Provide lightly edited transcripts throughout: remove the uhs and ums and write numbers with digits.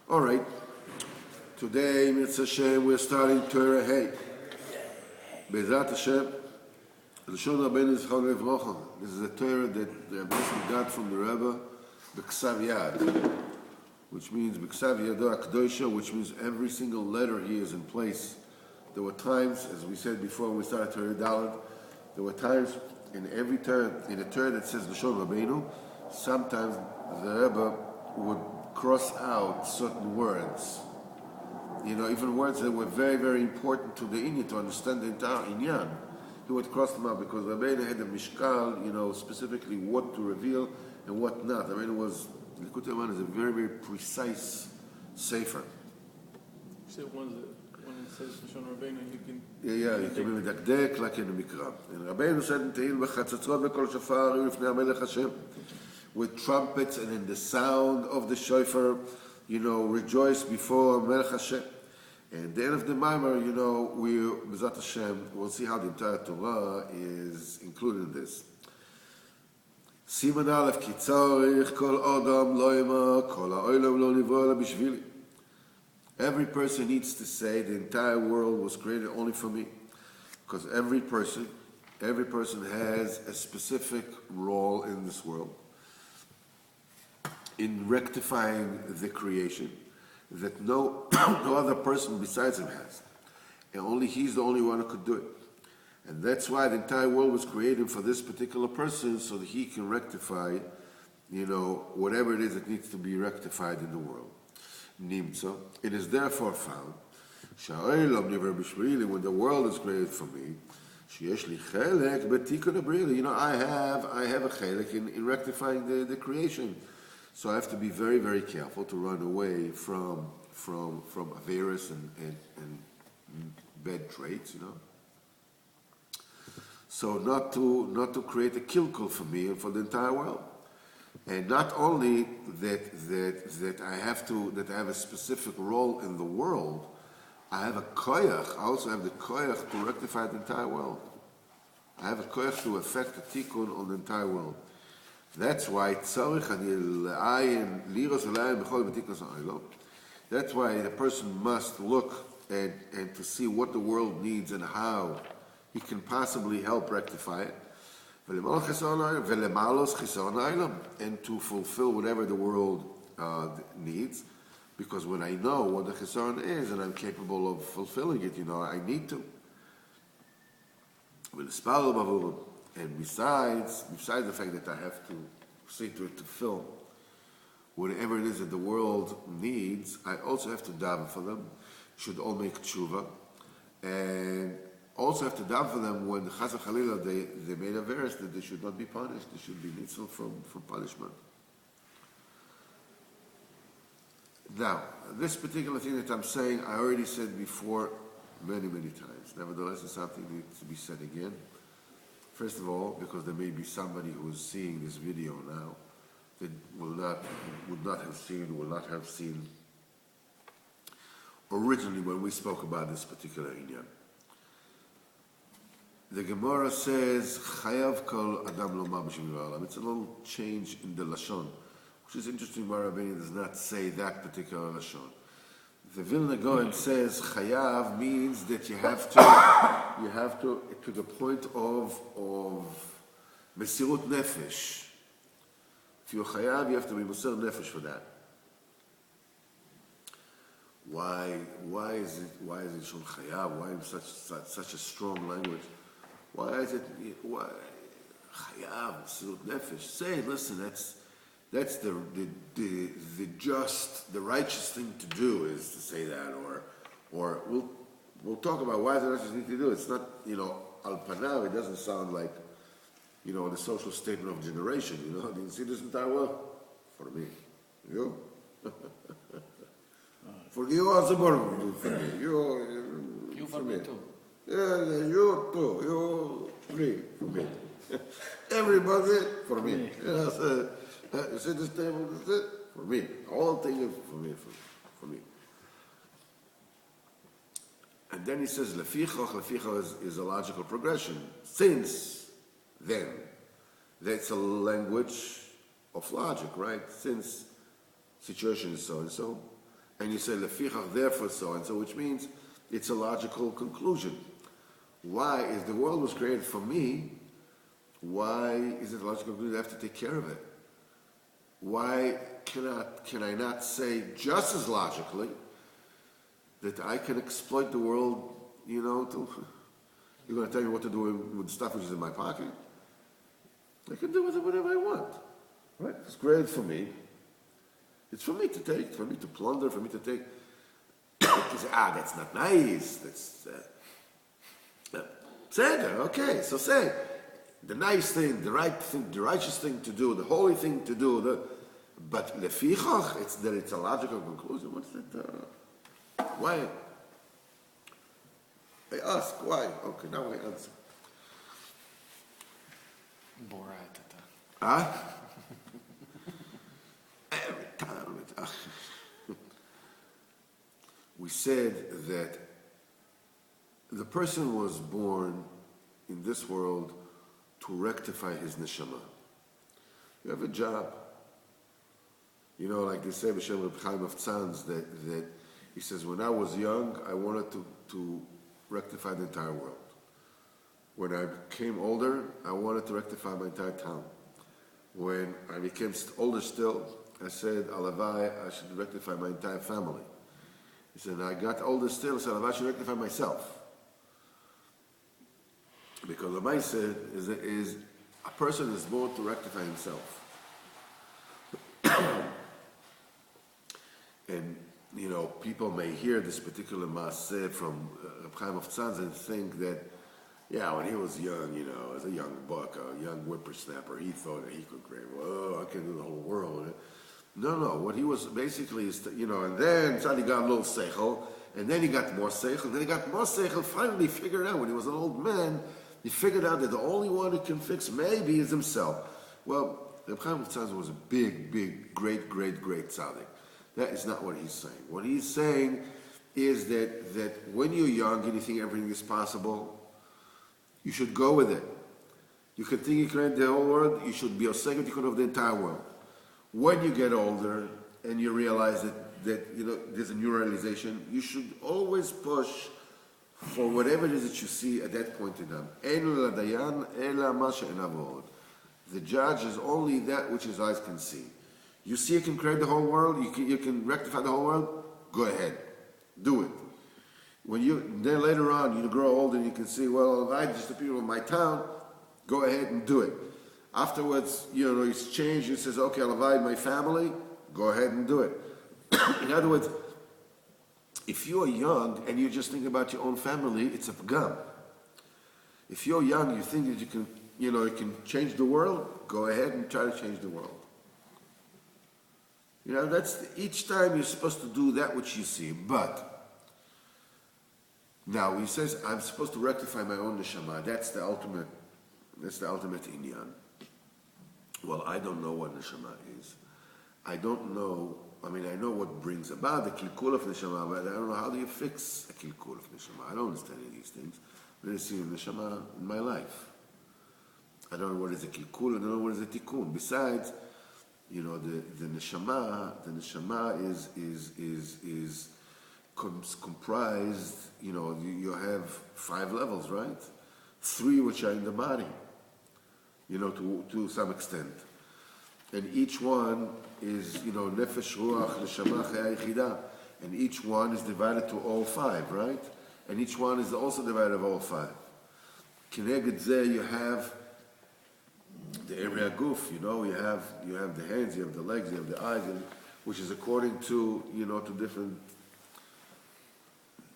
All right. Today, Mitzvah Hashem, we're starting Torah Hey. Be'ezrat Hashem, Lashon Rabbeinu Zichron Livrocha. This is a Torah that the Rebbe got from the Rebbe, B'ksav Yad, which means B'ksav Yado HaKdosha, which means every single letter here is in place. There were times, as we said before when we started Torah Dalet, there were times in every Torah, in a Torah that says Lashon Rabbeinu, sometimes the Rebbe would cross out certain words. Even words that were very, very important to the Inyan, to understand the entire Inyan. He would cross them out because Rabbeinu had a mishkal, specifically what to reveal and what not. Rabbeinu Likutei Moharan is a very, very precise sefer. So when it says Lashon Rabbeinu, you can... you can be medakdek like in the Mikra. And Rabbeinu said in Tehil, v'chatzatzot v'kol shofar yifnei HaMelech Hashem, with trumpets and in the sound of the shofar, rejoice before Melech Hashem. And at the end of the Maimer, we, B'ezrat Hashem, we'll see how the entire Torah is included in this. Siman Aleph, ki tzarich kol adam lo yema, kol ha'olam lo nivro ela bishvili. Every person needs to say the entire world was created only for me. Because every person has a specific role in this world, in rectifying the creation that no other person besides him has. And only he's the only one who could do it. And that's why the entire world was created for this particular person, so that he can rectify, whatever it is that needs to be rectified in the world. Nimtza. It is therefore found, when the world is created for me, I have a chelek in rectifying the creation. So I have to be very, very careful to run away from averis and bad traits, So not to create a kilkul for me and for the entire world. And not only that I have a specific role in the world, I have a koyach. I also have the koyach to rectify the entire world. I have a koyach to affect the tikkun on the entire world. That's why that's why the person must look and to see what the world needs and how he can possibly help rectify it. And to fulfill whatever the world needs. Because when I know what the chisaron is and I'm capable of fulfilling it, I need to. And besides the fact that I have to see to it to fill whatever it is that the world needs, I also have to daven for them. Should all make tshuva, and also have to daven for them when the chas v'chalila they made a verse that they should not be punished. They should be nitzal from punishment. Now, this particular thing that I'm saying, I already said before many, many times. Nevertheless, it's something that needs to be said again. First of all, because there may be somebody who is seeing this video now that would not have seen originally when we spoke about this particular inyan. The Gemara says, Chayav kol adam lomar b'shem v'alam. It's a little change in the lashon, which is interesting. Rabbeinu does not say that particular lashon. The Vilna Gaon says chayav means that you have to the point of mesirut nefesh. If you're chayav, you have to be mesir nefesh for that. Why is it shon chayav? Why in such a strong language? Why is it chayav mesirut nefesh? Say, listen, that's the righteous thing to do is to say that, or we'll talk about why is the righteous thing to do. It's not, al panav, it doesn't sound like, the social statement of generation, Do you see this entire world? For me. You? For you also born for me. You for me too. Yeah, you too. You free for me. Everybody for me. You see this table, this is it? For me. The whole thing is for me, for me. And then he says, leficha is a logical progression. Since then, that's a language of logic, right? Since situation is so and so, and you say lefichach therefore so and so, which means it's a logical conclusion. Why, if the world was created for me, why is it a logical conclusion? I have to take care of it. Why can I not say just as logically that I can exploit the world, you're going to tell me what to do with the stuff which is in my pocket? I can do with it whatever I want. Right? It's created for me. It's for me to take, for me to plunder, for me to take. You say, that's not nice. That's okay. So say the nice thing, the right thing, the righteous thing to do, the holy thing to do. But lefichach, it's a logical conclusion. What's that? Why? I ask why. Okay, now I answer. Every time. We said that the person was born in this world to rectify his neshama. You have a job. Like they say, B'Shem Reb Chaim of Tzanz, that he says, when I was young, I wanted to rectify the entire world. When I became older, I wanted to rectify my entire town. When I became older still, I said, Alavai, I should rectify my entire family. He said, I got older still, I said, Alavai, I should rectify myself. Because what I said is a person is born to rectify himself. And, people may hear this particular maaseh from Reb Chaim of Tzanz and think that, when he was young, as a young buck, a young whippersnapper, he thought that he could create, I can do the whole world. No, what he was basically is, and then suddenly got a little seichel, and then he got more seichel, and then he got more seichel, finally figured out, when he was an old man, he figured out that the only one who can fix maybe is himself. Well, Reb Chaim of Tzanz was a big, great tzaddik. That is not what he's saying. What he's saying is that when you're young and you think everything is possible, you should go with it. You can think you can create the whole world, you should be a second you can of the entire world. When you get older and you realize that there's a new realization, you should always push for whatever it is that you see at that point in time. The judge is only that which his eyes can see. You see you can create the whole world, you can rectify the whole world, go ahead. Do it. Then later on, you grow old and you can see, well, if I just the people in my town, go ahead and do it. Afterwards, he's changed, he says, okay, I'll divide my family, go ahead and do it. In other words, if you're young and you just think about your own family, it's a pagam. If you're young, you think that you can change the world, go ahead and try to change the world. That's each time you're supposed to do that which you see. But now he says, I'm supposed to rectify my own neshama. That's the ultimate inyan. Well, I don't know what neshama is. I don't know. I know what brings about the kilkul of neshama, but I don't know how do you fix a kilkul of neshama. I don't understand any of these things. I didn't see neshama in my life. I don't know what is a kilkul. I don't know what is a tikkun. Besides, the neshama is comprised. You have 5 levels, right? 3 which are in the body. To some extent. And each one is, nefesh, ruach, neshama, chaya, yichida. And each one is divided to all 5, right? And each one is also divided of all 5. Kineged zeh, you have the area goof, you have the hands, you have the legs, you have the eyes, which is according to, to different,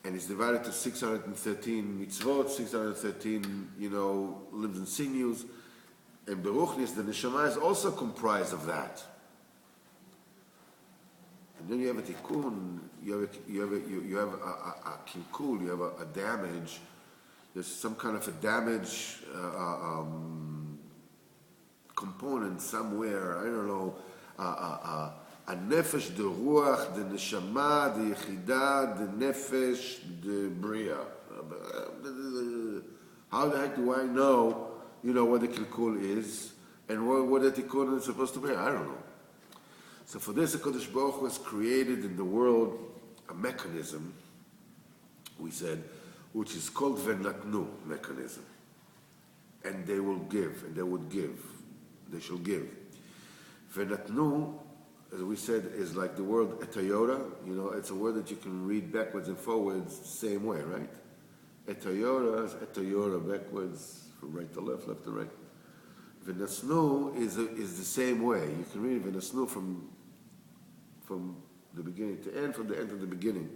and it's divided to 613 mitzvot, 613, limbs and sinews. And Beruchnis, the neshama, is also comprised of that. And then you have a tikkun, you have a kilkul, you have a damage. There's some kind of a damage component somewhere. I don't know. A nefesh, the ruach, the neshama, the yichida, the nefesh, the bria. How the heck do I know? What the kilkul is and what the tikkun is supposed to be. I don't know. So for this, HaKadosh Baruch Hu has created in the world a mechanism, we said, which is called Venatnu mechanism. And they will give, and they would give. They shall give. Venatnu, as we said, is like the word etayora. You know, it's a word that you can read backwards and forwards the same way, right? Etayora is etayora, backwards, from right to left, left to right. Venatnu is the same way. You can read Venatnu from the beginning to end, from the end to the beginning.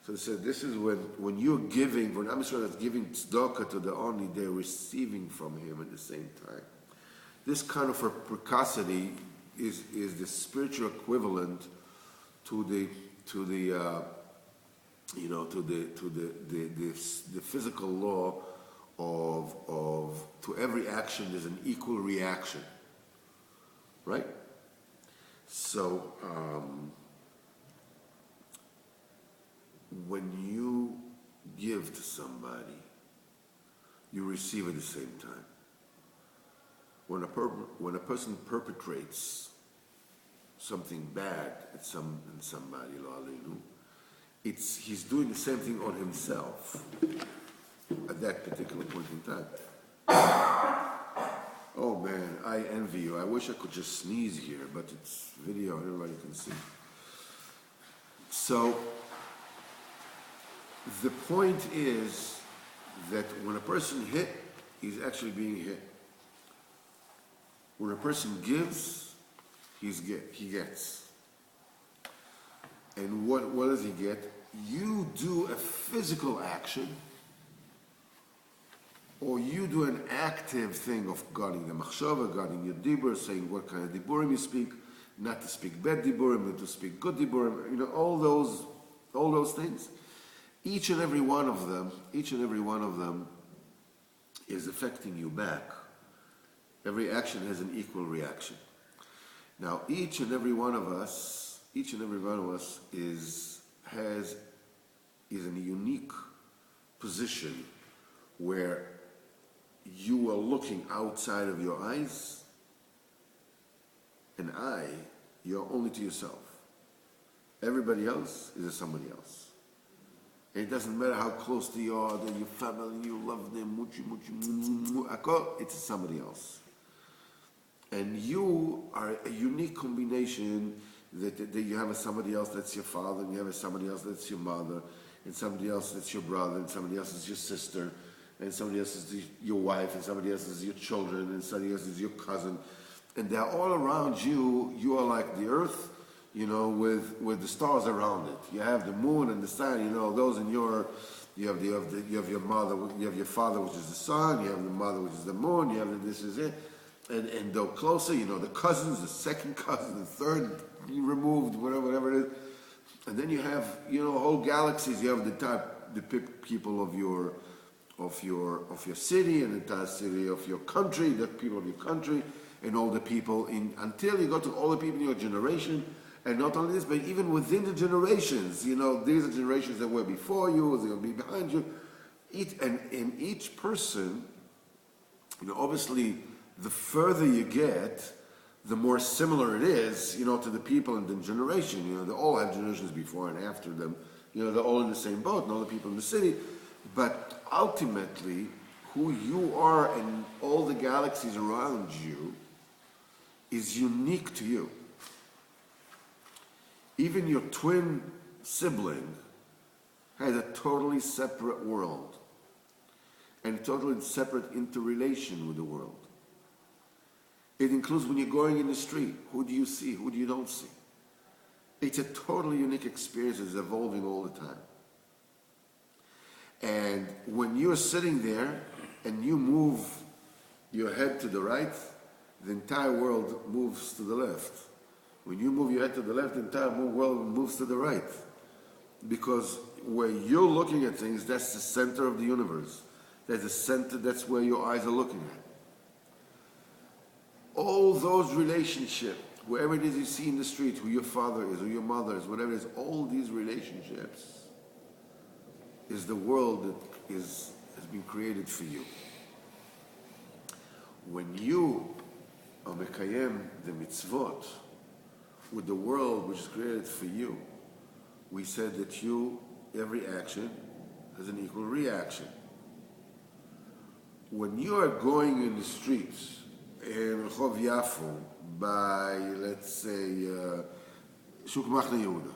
So they said, this is when you're giving, when Am Yisrael is giving tzedakah to the Oni, they're receiving from him at the same time. This kind of precocity is the spiritual equivalent to the physical law of to every action there's an equal reaction, right? So when you give to somebody, you receive at the same time. When a person perpetrates something bad at somebody, he's doing the same thing on himself at that particular point in time. Oh man, I envy you. I wish I could just sneeze here, but it's video, everybody can see. So the point is that when a person hit, he's actually being hit. When a person gives, he gets. And what does he get? You do a physical action, or you do an active thing of guarding the machshava, guarding your dibur, saying what kind of diburim you speak, not to speak bad diburim, but to speak good diburim, all those things. Each and every one of them is affecting you back. Every action has an equal reaction. Now, each and every one of us is in a unique position where you are looking outside of your eyes, and you're only to yourself. Everybody else is somebody else. And it doesn't matter how close to you are, they're your family, you love them, it's somebody else. And you are a unique combination that you have somebody else that's your father, and you have somebody else that's your mother, and somebody else that's your brother, and somebody else is your sister, and somebody else is your wife, and somebody else is your children, and somebody else is your cousin. And they're all around you. You are like the earth, with the stars around it. You have the moon and the sun, those in your, you have your mother, you have your father, which is the sun, you have the mother, which is the moon, you have this is it. And though closer, the cousins, the second cousin, the third removed, whatever it is. And then you have, whole galaxies. You have the people of your city, and the entire city of your country, the people of your country, and all the people until you go to all the people in your generation. And not only this, but even within the generations, these are generations that were before you, they'll be behind you. And each person, obviously, the further you get, the more similar it is, to the people in the generation. They all have generations before and after them. They're all in the same boat, and all the people in the city. But ultimately, who you are and all the galaxies around you is unique to you. Even your twin sibling has a totally separate world and a totally separate interrelation with the world. It includes when you're going in the street, who do you see, who do you don't see? It's a totally unique experience. It's evolving all the time. And when you're sitting there and you move your head to the right, the entire world moves to the left. When you move your head to the left, the entire world moves to the right. Because where you're looking at things, that's the center of the universe. That's the center, that's where your eyes are looking at. All those relationships, wherever it is you see in the street, who your father is, who your mother is, whatever it is, all these relationships is the world that has been created for you. When you are mekayem the mitzvot, with the world which is created for you, we said that every action has an equal reaction. When you are going in the streets in Rehov Yafo by, let's say, Shuk Machne Yehuda,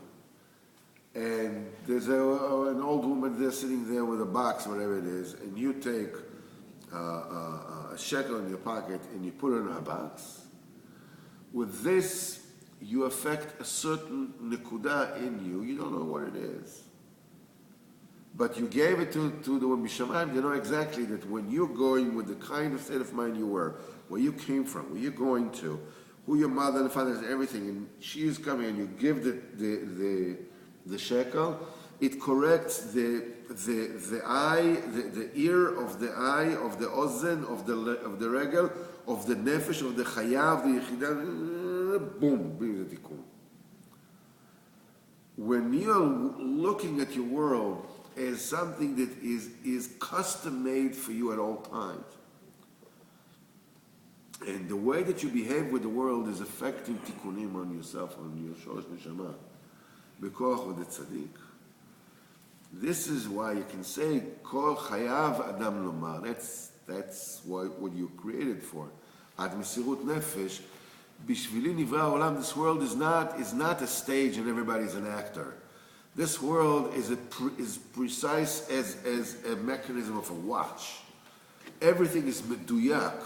and there's an old woman there sitting there with a box, whatever it is, and you take a shekel in your pocket and you put it in her box, with this, you affect a certain nekuda in you. You don't know what it is. But you gave it to the Mishamayim. They know exactly that when you're going with the kind of state of mind you were, where you came from, where you're going to, who your mother and father is, everything, and she is coming and you give the shekel, it corrects the eye, the ear of the eye, of the ozen, of the regel, of the nefesh, of the chaya, of the yechidah, boom, brings the tikkun. When you're looking at your world as something that is custom made for you at all times, and the way that you behave with the world is affecting tikkunim on yourself, on your shoresh neshama, b'koach of the tzaddik. This is why you can say kol chayav adam lomar. That's what you're created for. Ad mesirut nefesh. Bishvili nivra olam. This world is not a stage and everybody's an actor. This world is precise as a mechanism of a watch. Everything is meduyak.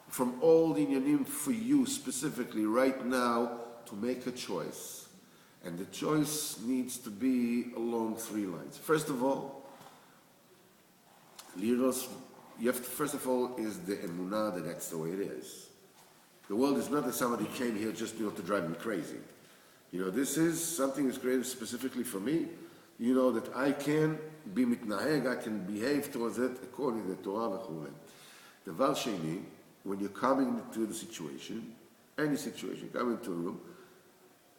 From all the inyanim for you specifically right now to make a choice. And the choice needs to be along three lines. First of all, liros, first of all is the emunah that that's the way it is. The world is not that somebody came here just to drive me crazy. This is something that's created specifically for me. That I can be mitnaheg, I can behave towards it according to the Torah v'chulei. Devar sheni, when you're coming to the situation, any situation, come into a room,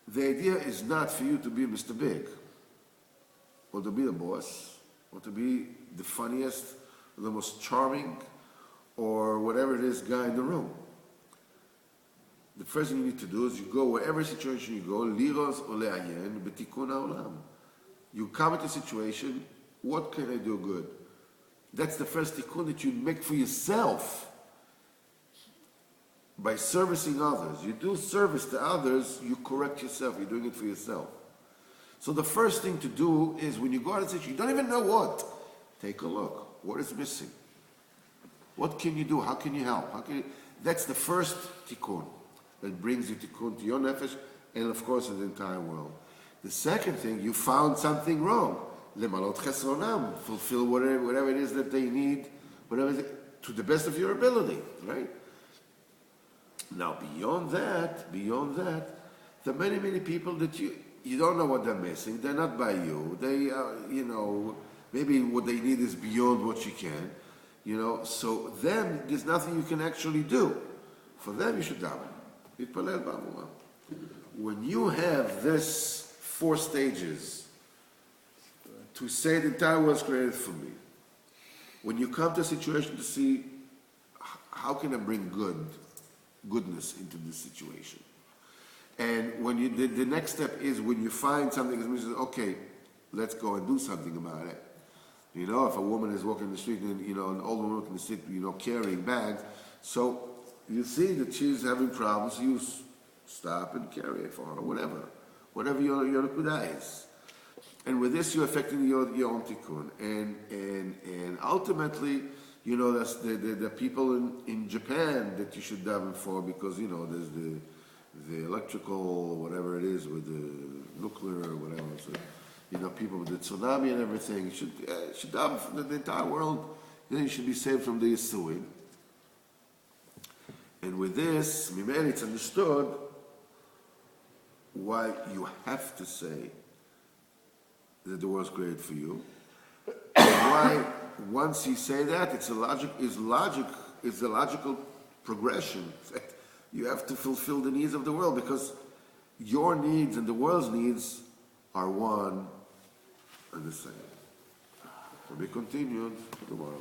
the idea is not for you to be Mr. Big, or to be the boss, or to be the funniest, or the most charming, or whatever it is guy in the room. The first thing you need to do is you go wherever situation you go, liros or le'ayen b'tikun ha'olam. You come into a situation, what can I do good? That's the first tikkun that you make for yourself. By servicing others. You do service to others, you correct yourself. You're doing it for yourself. So the first thing to do is when you go out and say, you don't even know what, take a look. What is missing? What can you do? How can you help? That's the first tikkun that brings you tikkun to your nefesh and of course in the entire world. The second thing, you found something wrong. Lemalot chesronam, fulfill whatever it is that they need, to the best of your ability, right? Now, beyond that, there are many people that you don't know what they're missing. They're not by you. They, maybe what they need is beyond what you can. So them, there's nothing you can actually do. For them, you should daven. Yitpalel b'amurah. When you have this 4 stages to say the entire world is created for me, when you come to a situation to see how can I bring goodness into this situation. And when the next step is when you find something that means, okay, let's go and do something about it. If a woman is walking the street and, an old woman walking the street, carrying bags, so you see that she's having problems, you stop and carry it for her, whatever your nekuda is. And with this, you're affecting your own tikkun. And ultimately, that's the people in Japan that you should daven for because, there's the electrical, whatever it is, with the nuclear or whatever. So, people with the tsunami and everything. You should daven for the entire world. Then you should be saved from the Yisuin. And with this, Mimeli, it's understood why you have to say that the world is created for you. And why, once you say that, it's a logical progression. You have to fulfill the needs of the world because your needs and the world's needs are one and the same. To be continued tomorrow.